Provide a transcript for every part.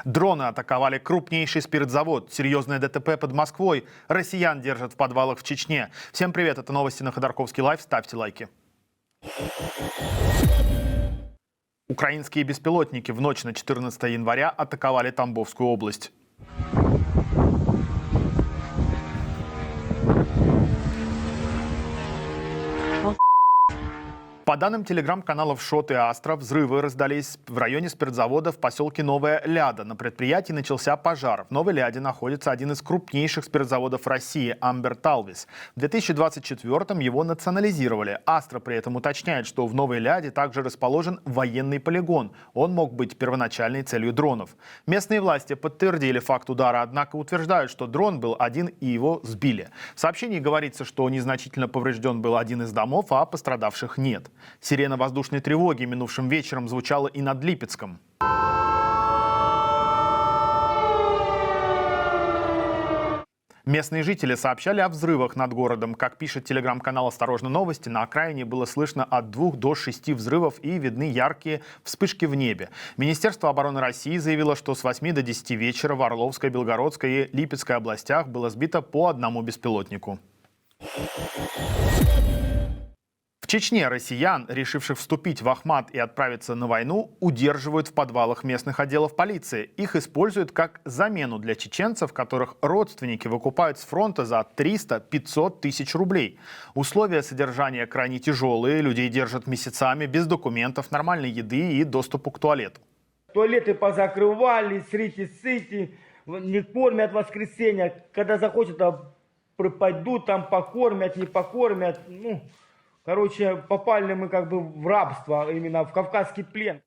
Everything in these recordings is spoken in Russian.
Дроны атаковали крупнейший спиртзавод. Серьезное ДТП под Москвой. Россиян держат в подвалах в Чечне. Всем привет, это новости на Ходорковский лайв. Ставьте лайки. Украинские беспилотники в ночь на 14 января атаковали Тамбовскую область. По данным телеграм-каналов «Шот» и «Астра», взрывы раздались в районе спиртзавода в поселке Новая Ляда. На предприятии начался пожар. В Новой Ляде находится один из крупнейших спиртзаводов России – Амбер Талвис. В 2024-м его национализировали. «Астра» при этом уточняет, что в Новой Ляде также расположен военный полигон. Он мог быть первоначальной целью дронов. Местные власти подтвердили факт удара, однако утверждают, что дрон был один и его сбили. В сообщении говорится, что незначительно поврежден был один из домов, а пострадавших нет. Сирена воздушной тревоги минувшим вечером звучала и над Липецком. Местные жители сообщали о взрывах над городом. Как пишет телеграм-канал «Осторожно новости», на окраине было слышно от 2 до 6 взрывов и видны яркие вспышки в небе. Министерство обороны России заявило, что с 8 до 10 вечера в Орловской, Белгородской и Липецкой областях было сбито по одному беспилотнику. В Чечне россиян, решивших вступить в Ахмат и отправиться на войну, удерживают в подвалах местных отделов полиции. Их используют как замену для чеченцев, которых родственники выкупают с фронта за 300-500 тысяч рублей. Условия содержания крайне тяжелые, людей держат месяцами, без документов, нормальной еды и доступа к туалету. Туалеты позакрывали, сыти, не кормят в воскресенье. Когда захочет, пойдут, там покормят, не покормят. Короче, попали мы как бы в рабство, именно в кавказский плен.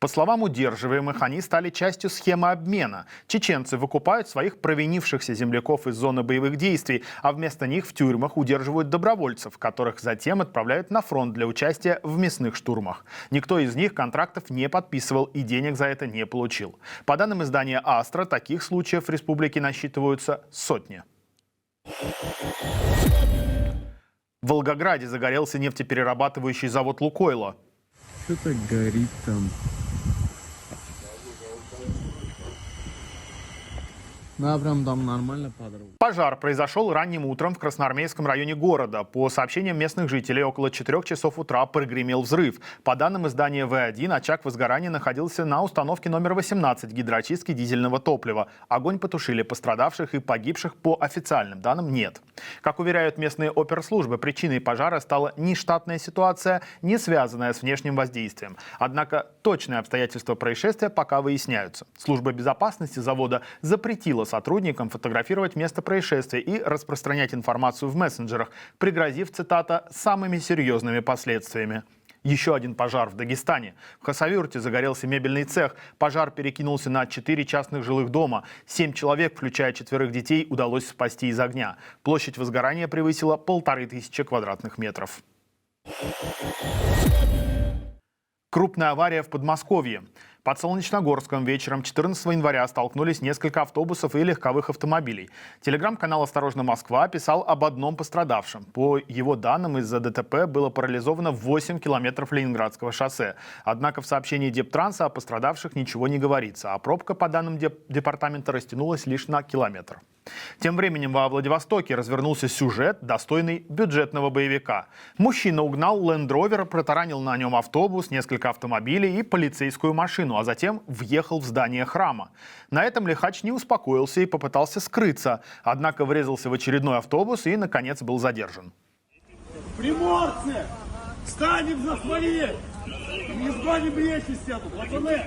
По словам удерживаемых, они стали частью схемы обмена. Чеченцы выкупают своих провинившихся земляков из зоны боевых действий, а вместо них в тюрьмах удерживают добровольцев, которых затем отправляют на фронт для участия в мясных штурмах. Никто из них контрактов не подписывал и денег за это не получил. По данным издания «Астра», таких случаев в республике насчитываются сотни. В Волгограде загорелся нефтеперерабатывающий завод «Лукойла». Что-то горит там. Да, прям там нормально подорвало. Пожар произошел ранним утром в Красноармейском районе города. По сообщениям местных жителей, около 4 часов утра прогремел взрыв. По данным издания В1, очаг возгорания находился на установке номер 18 гидроочистки дизельного топлива. Огонь потушили, пострадавших и погибших по официальным данным нет. Как уверяют местные оперслужбы, причиной пожара стала нештатная ситуация, не связанная с внешним воздействием. Однако точные обстоятельства происшествия пока выясняются. Служба безопасности завода запретила сотрудникам фотографировать место происшествия и распространять информацию в мессенджерах, пригрозив, цитата, «самыми серьезными последствиями». Еще один пожар в Дагестане. В Хасавюрте загорелся мебельный цех. Пожар перекинулся на 4 частных жилых дома. 7 человек, включая 4 детей, удалось спасти из огня. Площадь возгорания превысила 1500 квадратных метров. Крупная авария в Подмосковье. Под Солнечногорском вечером 14 января столкнулись несколько автобусов и легковых автомобилей. Телеграм-канал «Осторожно Москва» писал об одном пострадавшем. По его данным, из-за ДТП было парализовано 8 километров Ленинградского шоссе. Однако в сообщении Дептранса о пострадавших ничего не говорится, а пробка, по данным департамента, растянулась лишь на километр. Тем временем во Владивостоке развернулся сюжет, достойный бюджетного боевика. Мужчина угнал Land Rover, протаранил на нем автобус, несколько автомобилей и полицейскую машину, а затем въехал в здание храма. На этом лихач не успокоился и попытался скрыться, однако врезался в очередной автобус и, наконец, был задержан. Приморцы! Встанем за свои! Не сгоним речи все тут, пацаны!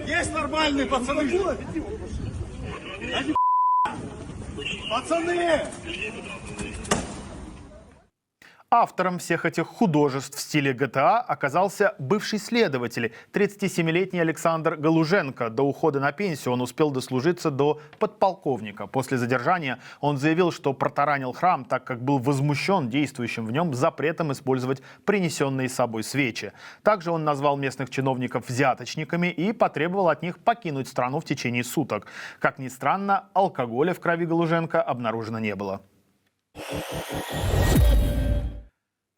Есть нормальные пацаны! Пацаны! Автором всех этих художеств в стиле GTA оказался бывший следователь, 37-летний Александр Галуженко. До ухода на пенсию он успел дослужиться до подполковника. После задержания он заявил, что протаранил храм, так как был возмущен действующим в нем запретом использовать принесенные с собой свечи. Также он назвал местных чиновников взяточниками и потребовал от них покинуть страну в течение суток. Как ни странно, алкоголя в крови Галуженко обнаружено не было.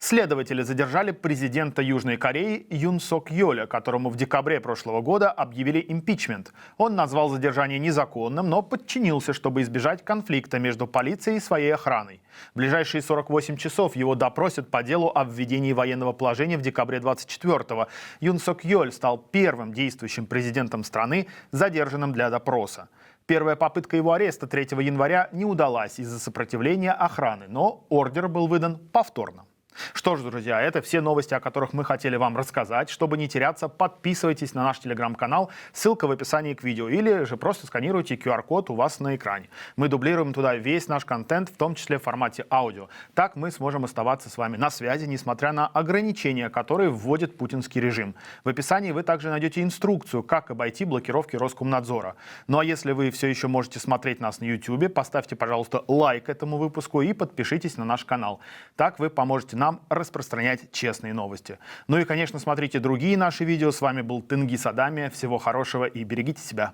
Следователи задержали президента Южной Кореи Юн Сок Йоля, которому в декабре прошлого года объявили импичмент. Он назвал задержание незаконным, но подчинился, чтобы избежать конфликта между полицией и своей охраной. В ближайшие 48 часов его допросят по делу о введении военного положения в декабре 24-го. Юн Сок Йоль стал первым действующим президентом страны, задержанным для допроса. Первая попытка его ареста 3 января не удалась из-за сопротивления охраны, но ордер был выдан повторно. Что ж, друзья, это все новости, о которых мы хотели вам рассказать. Чтобы не теряться, подписывайтесь на наш телеграм-канал, ссылка в описании к видео, или же просто сканируйте QR-код у вас на экране. Мы дублируем туда весь наш контент, в том числе в формате аудио. Так мы сможем оставаться с вами на связи, несмотря на ограничения, которые вводит путинский режим. В описании вы также найдете инструкцию, как обойти блокировки Роскомнадзора. Ну а если вы все еще можете смотреть нас на YouTube, поставьте, пожалуйста, лайк этому выпуску и подпишитесь на наш канал. Так вы поможете нам распространять честные новости. Ну и, конечно, смотрите другие наши видео. С вами был Тенгиз Адамия. Всего хорошего и берегите себя.